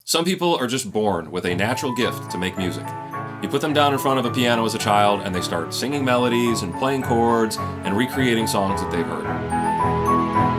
Some people are just born with a natural gift to make music. You put them down in front of a piano as a child and they start singing melodies and playing chords and recreating songs that they've heard.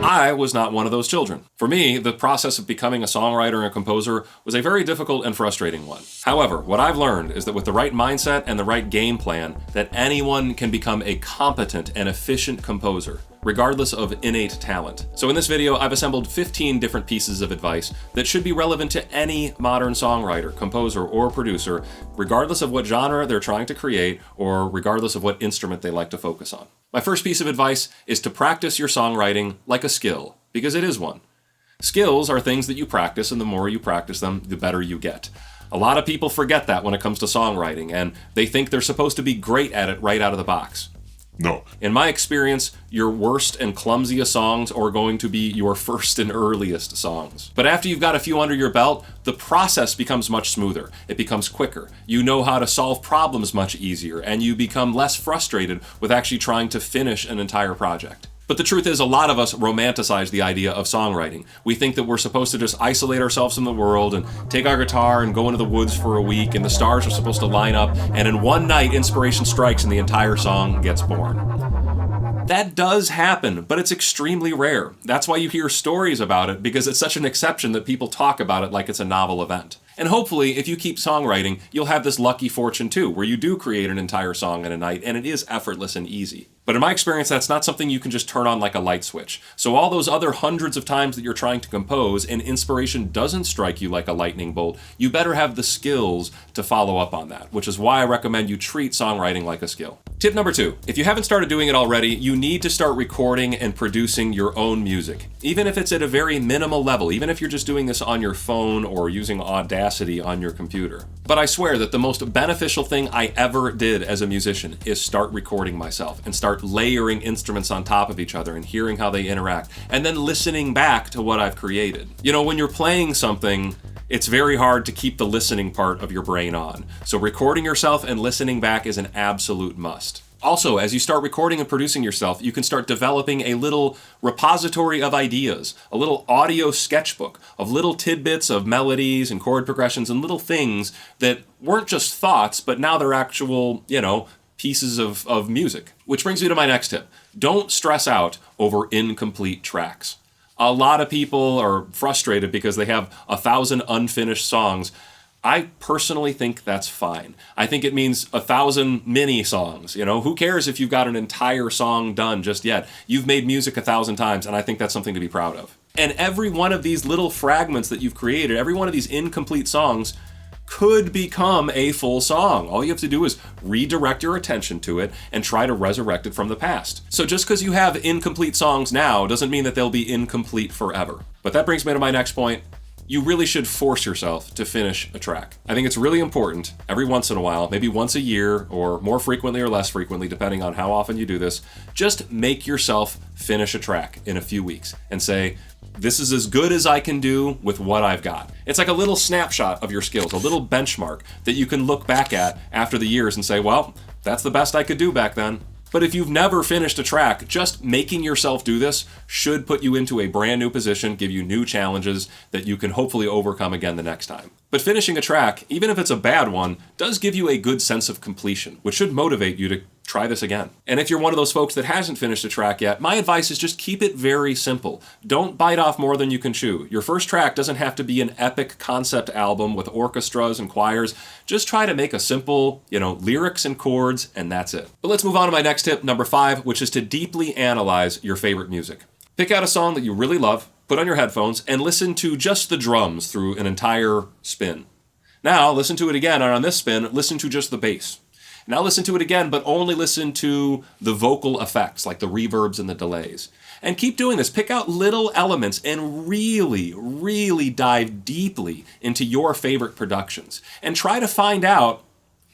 I was not one of those children. For me, the process of becoming a songwriter and a composer was a very difficult and frustrating one. However, what I've learned is that with the right mindset and the right game plan, that anyone can become a competent and efficient composer, regardless of innate talent. So in this video, I've assembled 15 different pieces of advice that should be relevant to any modern songwriter, composer, or producer, regardless of what genre they're trying to create or regardless of what instrument they like to focus on. My first piece of advice is to practice your songwriting like a skill, because it is one. Skills are things that you practice, and the more you practice them, the better you get. A lot of people forget that when it comes to songwriting, and they think they're supposed to be great at it right out of the box. No. In my experience, your worst and clumsiest songs are going to be your first and earliest songs. But after you've got a few under your belt, the process becomes much smoother. It becomes quicker. You know how to solve problems much easier, and you become less frustrated with actually trying to finish an entire project. But the truth is, a lot of us romanticize the idea of songwriting. We think that we're supposed to just isolate ourselves from the world and take our guitar and go into the woods for a week, and the stars are supposed to line up, and in one night, inspiration strikes and the entire song gets born. That does happen, but it's extremely rare. That's why you hear stories about it, because it's such an exception that people talk about it like it's a novel event. And hopefully, if you keep songwriting, you'll have this lucky fortune too, where you do create an entire song in a night, and it is effortless and easy. But in my experience, that's not something you can just turn on like a light switch. So all those other hundreds of times that you're trying to compose and inspiration doesn't strike you like a lightning bolt, you better have the skills to follow up on that, which is why I recommend you treat songwriting like a skill. Tip number 2, if you haven't started doing it already, you need to start recording and producing your own music. Even if it's at a very minimal level, even if you're just doing this on your phone or using Audacity on your computer. But I swear that the most beneficial thing I ever did as a musician is start recording myself and start layering instruments on top of each other and hearing how they interact, and then listening back to what I've created. You know, when you're playing something, it's very hard to keep the listening part of your brain on. So recording yourself and listening back is an absolute must. Also, as you start recording and producing yourself, you can start developing a little repository of ideas, a little audio sketchbook of little tidbits of melodies and chord progressions and little things that weren't just thoughts, but now they're actual, pieces of music. Which brings me to my next tip. Don't stress out over incomplete tracks. A lot of people are frustrated because they have 1,000 unfinished songs. I personally think that's fine. I think it means 1,000 mini songs. Who cares if you've got an entire song done just yet? You've made music 1,000 times, and I think that's something to be proud of. And every one of these little fragments that you've created, every one of these incomplete songs, could become a full song. All you have to do is redirect your attention to it and try to resurrect it from the past. So just because you have incomplete songs now doesn't mean that they'll be incomplete forever. But that brings me to my next point. You really should force yourself to finish a track. I think it's really important every once in a while, maybe once a year or more frequently or less frequently, depending on how often you do this, just make yourself finish a track in a few weeks and say, this is as good as I can do with what I've got. It's like a little snapshot of your skills, a little benchmark that you can look back at after the years and say, well, that's the best I could do back then. But if you've never finished a track, just making yourself do this should put you into a brand new position, give you new challenges that you can hopefully overcome again the next time. But finishing a track, even if it's a bad one, does give you a good sense of completion, which should motivate you to try this again. And if you're one of those folks that hasn't finished a track yet, my advice is just keep it very simple. Don't bite off more than you can chew. Your first track doesn't have to be an epic concept album with orchestras and choirs. Just try to make a simple, lyrics and chords, and that's it. But let's move on to my next tip, number 5, which is to deeply analyze your favorite music. Pick out a song that you really love, put on your headphones, and listen to just the drums through an entire spin. Now, listen to it again, and on this spin, listen to just the bass. Now listen to it again, but only listen to the vocal effects, like the reverbs and the delays. And keep doing this. Pick out little elements and really, really dive deeply into your favorite productions. And try to find out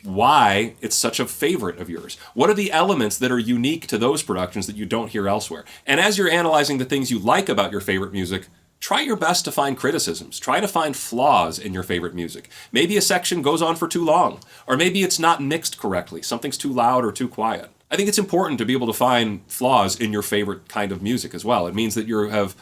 why it's such a favorite of yours. What are the elements that are unique to those productions that you don't hear elsewhere? And as you're analyzing the things you like about your favorite music, try your best to find criticisms. Try to find flaws in your favorite music. Maybe a section goes on for too long, or maybe it's not mixed correctly. Something's too loud or too quiet. I think it's important to be able to find flaws in your favorite kind of music as well. It means that you have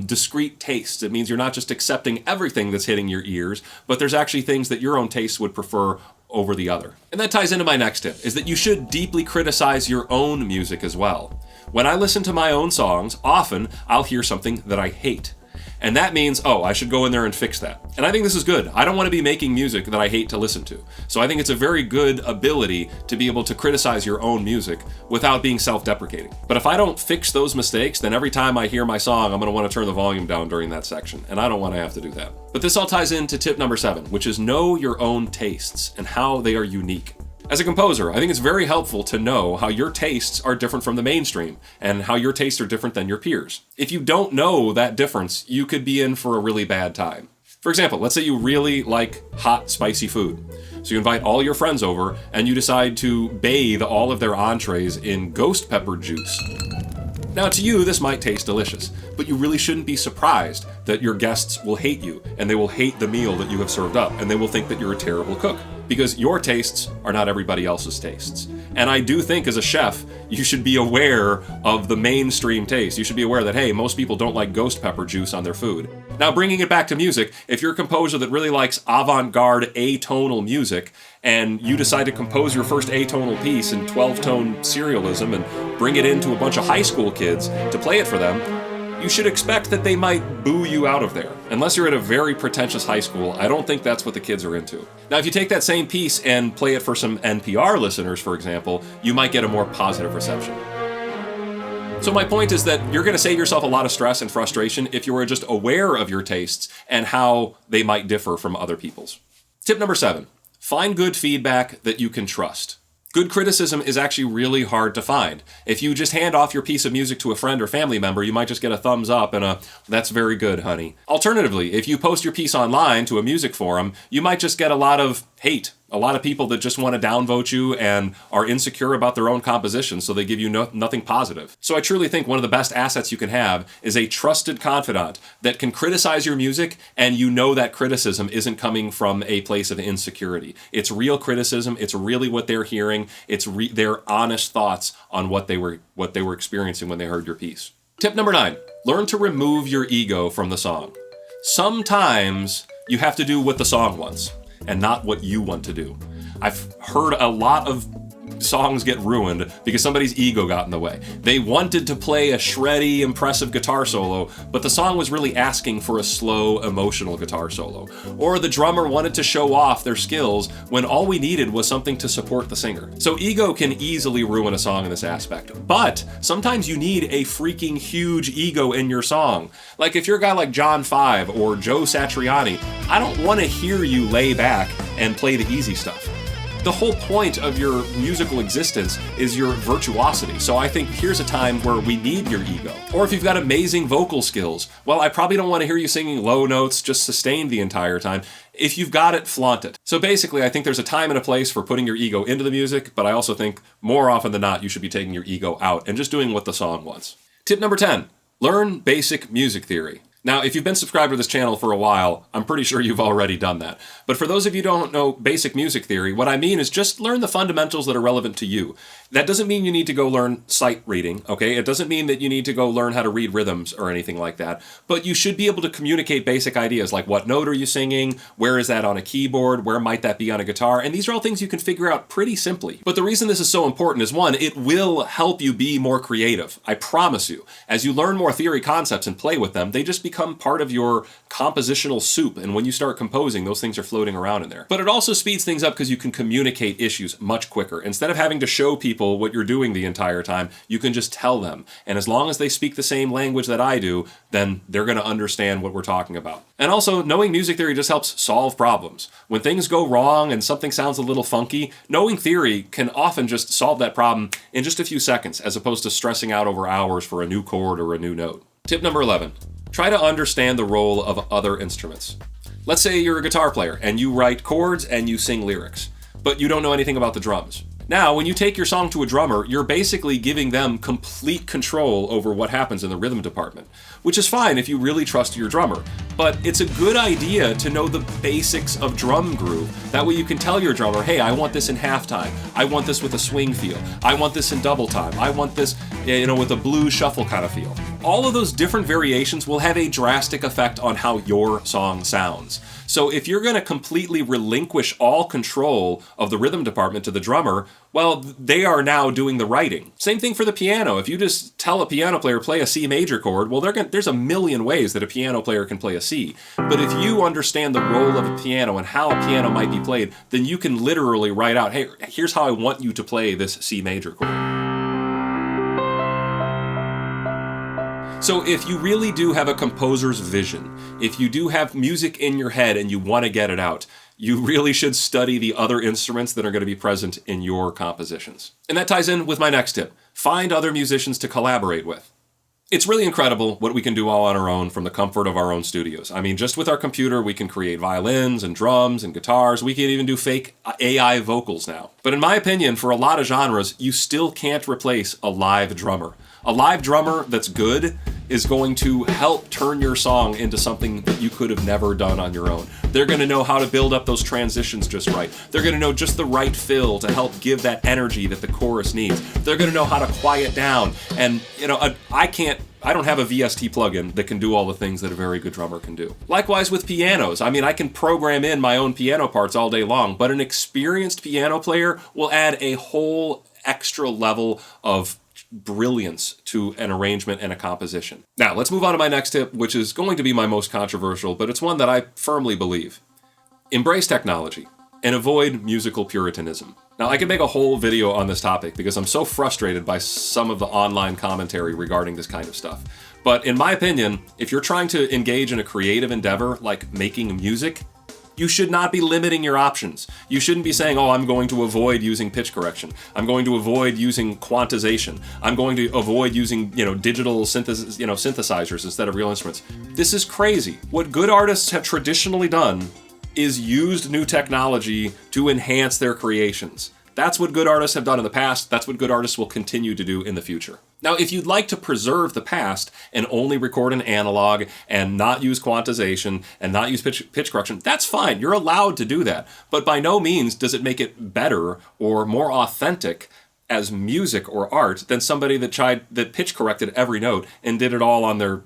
discrete tastes. It means you're not just accepting everything that's hitting your ears, but there's actually things that your own tastes would prefer over the other. And that ties into my next tip, is that you should deeply criticize your own music as well. When I listen to my own songs, often I'll hear something that I hate. And that means, I should go in there and fix that. And I think this is good. I don't want to be making music that I hate to listen to. So I think it's a very good ability to be able to criticize your own music without being self-deprecating. But if I don't fix those mistakes, then every time I hear my song, I'm going to want to turn the volume down during that section. And I don't want to have to do that. But this all ties into tip number 7, which is know your own tastes and how they are unique. As a composer, I think it's very helpful to know how your tastes are different from the mainstream and how your tastes are different than your peers. If you don't know that difference, you could be in for a really bad time. For example, let's say you really like hot, spicy food. So you invite all your friends over and you decide to bathe all of their entrees in ghost pepper juice. Now, to you, this might taste delicious, but you really shouldn't be surprised that your guests will hate you and they will hate the meal that you have served up and they will think that you're a terrible cook because your tastes are not everybody else's tastes. And I do think as a chef, you should be aware of the mainstream taste. You should be aware that, hey, most people don't like ghost pepper juice on their food. Now, bringing it back to music, if you're a composer that really likes avant-garde atonal music and you decide to compose your first atonal piece in 12-tone serialism and bring it into a bunch of high school kids to play it for them, you should expect that they might boo you out of there. Unless you're at a very pretentious high school, I don't think that's what the kids are into. Now, if you take that same piece and play it for some NPR listeners, for example, you might get a more positive reception. So my point is that you're going to save yourself a lot of stress and frustration if you are just aware of your tastes and how they might differ from other people's. Tip number 7, find good feedback that you can trust. Good criticism is actually really hard to find. If you just hand off your piece of music to a friend or family member, you might just get a thumbs up and a, "That's very good, honey." Alternatively, if you post your piece online to a music forum, you might just get a lot of hate. A lot of people that just want to downvote you and are insecure about their own composition, so they give you nothing positive. So I truly think one of the best assets you can have is a trusted confidant that can criticize your music, and you know that criticism isn't coming from a place of insecurity. It's real criticism. It's really what they're hearing. It's their honest thoughts on what they were experiencing when they heard your piece. Tip number 9, learn to remove your ego from the song. Sometimes you have to do what the song wants and not what you want to do. I've heard a lot of songs get ruined because somebody's ego got in the way. They wanted to play a shreddy, impressive guitar solo, but the song was really asking for a slow, emotional guitar solo. Or the drummer wanted to show off their skills when all we needed was something to support the singer. So ego can easily ruin a song in this aspect. But sometimes you need a freaking huge ego in your song. Like if you're a guy like John 5 or Joe Satriani, I don't want to hear you lay back and play the easy stuff. The whole point of your musical existence is your virtuosity. So I think here's a time where we need your ego. Or if you've got amazing vocal skills, well, I probably don't want to hear you singing low notes, just sustained the entire time. If you've got it, flaunt it. So basically, I think there's a time and a place for putting your ego into the music, but I also think more often than not, you should be taking your ego out and just doing what the song wants. Tip number 10, learn basic music theory. Now, if you've been subscribed to this channel for a while, I'm pretty sure you've already done that. But for those of you who don't know basic music theory, what I mean is just learn the fundamentals that are relevant to you. That doesn't mean you need to go learn sight reading, okay? It doesn't mean that you need to go learn how to read rhythms or anything like that. But you should be able to communicate basic ideas like what note are you singing, where is that on a keyboard, where might that be on a guitar, and these are all things you can figure out pretty simply. But the reason this is so important is, one, it will help you be more creative. I promise you. As you learn more theory concepts and play with them, they just become part of your compositional soup, and when you start composing, those things are floating around in there. But it also speeds things up because you can communicate issues much quicker. Instead of having to show people what you're doing the entire time, you can just tell them. And as long as they speak the same language that I do, then they're going to understand what we're talking about. And also, knowing music theory just helps solve problems. When things go wrong and something sounds a little funky, knowing theory can often just solve that problem in just a few seconds, as opposed to stressing out over hours for a new chord or a new note. Tip number 11. Try to understand the role of other instruments. Let's say you're a guitar player and you write chords and you sing lyrics, but you don't know anything about the drums. Now, when you take your song to a drummer, you're basically giving them complete control over what happens in the rhythm department, which is fine if you really trust your drummer. but it's a good idea to know the basics of drum groove. That way you can tell your drummer, hey, I want this in halftime. I want this with a swing feel. I want this in double time. I want this, with a blues shuffle kind of feel. All of those different variations will have a drastic effect on how your song sounds. So if you're going to completely relinquish all control of the rhythm department to the drummer, well, they are now doing the writing. Same thing for the piano. If you just tell a piano player play a C major chord, well, there's a million ways that a piano player can play a C. But if you understand the role of a piano and how a piano might be played, then you can literally write out, hey, here's how I want you to play this C major chord. So if you really do have a composer's vision, if you do have music in your head and you want to get it out, you really should study the other instruments that are going to be present in your compositions. And that ties in with my next tip. Find other musicians to collaborate with. It's really incredible what we can do all on our own from the comfort of our own studios. I mean, just with our computer, we can create violins and drums and guitars. We can even do fake AI vocals now. But in my opinion, for a lot of genres, you still can't replace a live drummer. A live drummer that's good is going to help turn your song into something that you could have never done on your own. They're going to know how to build up those transitions just right. They're going to know just the right fill to help give that energy that the chorus needs. They're going to know how to quiet down. And, I don't have a VST plugin that can do all the things that a very good drummer can do. Likewise with pianos. I mean, I can program in my own piano parts all day long, but an experienced piano player will add a whole extra level of brilliance to an arrangement and a composition. Now, let's move on to my next tip, which is going to be my most controversial, but it's one that I firmly believe. Embrace technology and avoid musical puritanism. Now, I could make a whole video on this topic because I'm so frustrated by some of the online commentary regarding this kind of stuff. But in my opinion, if you're trying to engage in a creative endeavor like making music, you should not be limiting your options. You shouldn't be saying, oh, I'm going to avoid using pitch correction. I'm going to avoid using quantization. I'm going to avoid using, digital synthesizers instead of real instruments. This is crazy. What good artists have traditionally done is used new technology to enhance their creations. That's what good artists have done in the past. That's what good artists will continue to do in the future. Now, if you'd like to preserve the past and only record in analog and not use quantization and not use pitch correction, that's fine. You're allowed to do that. But by no means does it make it better or more authentic as music or art than somebody that pitch corrected every note and did it all on their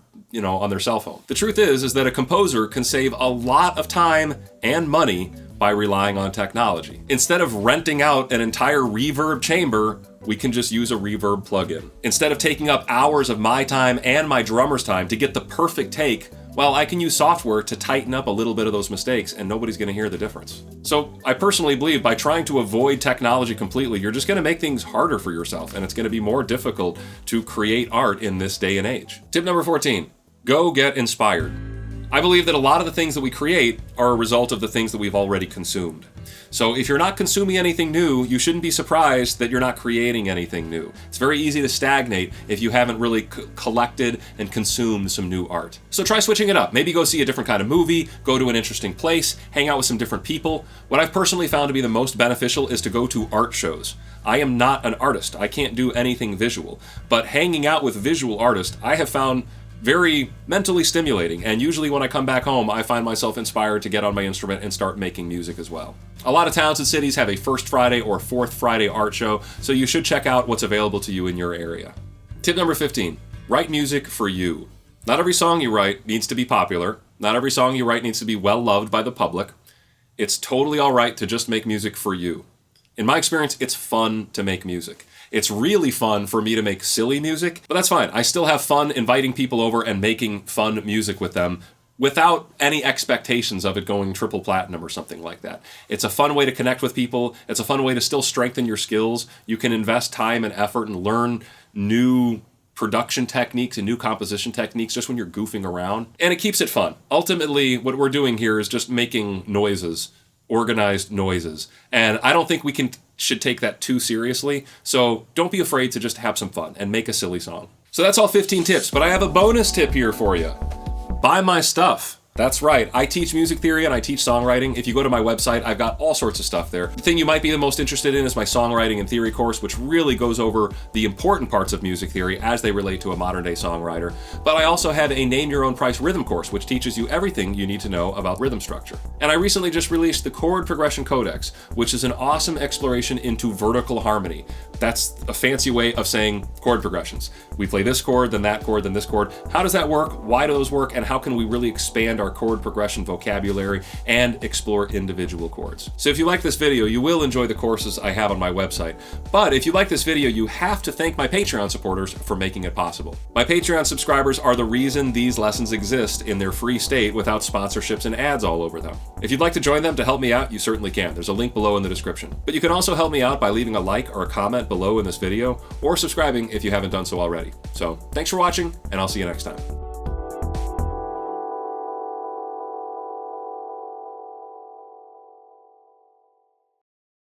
cell phone. The truth is that a composer can save a lot of time and money by relying on technology. Instead of renting out an entire reverb chamber, we can just use a reverb plugin. Instead of taking up hours of my time and my drummer's time to get the perfect take, well, I can use software to tighten up a little bit of those mistakes and nobody's going to hear the difference. So I personally believe by trying to avoid technology completely, you're just going to make things harder for yourself and it's going to be more difficult to create art in this day and age. Tip number 14, go get inspired. I believe that a lot of the things that we create are a result of the things that we've already consumed. So if you're not consuming anything new, you shouldn't be surprised that you're not creating anything new. It's very easy to stagnate if you haven't really collected and consumed some new art. So try switching it up. Maybe go see a different kind of movie, go to an interesting place, hang out with some different people. What I've personally found to be the most beneficial is to go to art shows. I am not an artist. I can't do anything visual. But hanging out with visual artists, I have found very mentally stimulating, and usually when I come back home, I find myself inspired to get on my instrument and start making music as well. A lot of towns and cities have a First Friday or Fourth Friday art show, so you should check out what's available to you in your area. Tip number 15, write music for you. Not every song you write needs to be popular. Not every song you write needs to be well loved by the public. It's totally all right to just make music for you. In my experience, it's fun to make music. It's really fun for me to make silly music, but that's fine. I still have fun inviting people over and making fun music with them without any expectations of it going triple platinum or something like that. It's a fun way to connect with people. It's a fun way to still strengthen your skills. You can invest time and effort and learn new production techniques and new composition techniques just when you're goofing around. And it keeps it fun. Ultimately, what we're doing here is just making noises, organized noises. And I don't think we should take that too seriously. So don't be afraid to just have some fun and make a silly song. So that's all 15 tips, but I have a bonus tip here for you. Buy my stuff. That's right, I teach music theory and I teach songwriting. If you go to my website, I've got all sorts of stuff there. The thing you might be the most interested in is my songwriting and theory course, which really goes over the important parts of music theory as they relate to a modern day songwriter. But I also have a name your own price rhythm course, which teaches you everything you need to know about rhythm structure. And I recently just released the Chord Progression Codex, which is an awesome exploration into vertical harmony. That's a fancy way of saying chord progressions. We play this chord, then that chord, then this chord. How does that work? Why do those work? And how can we really expand our chord progression vocabulary and explore individual chords? So if you like this video, you will enjoy the courses I have on my website. But if you like this video, you have to thank my Patreon supporters for making it possible. My Patreon subscribers are the reason these lessons exist in their free state without sponsorships and ads all over them. If you'd like to join them to help me out, you certainly can. There's a link below in the description. But you can also help me out by leaving a like or a comment below in this video, or subscribing if you haven't done so already. So thanks for watching, and I'll see you next time.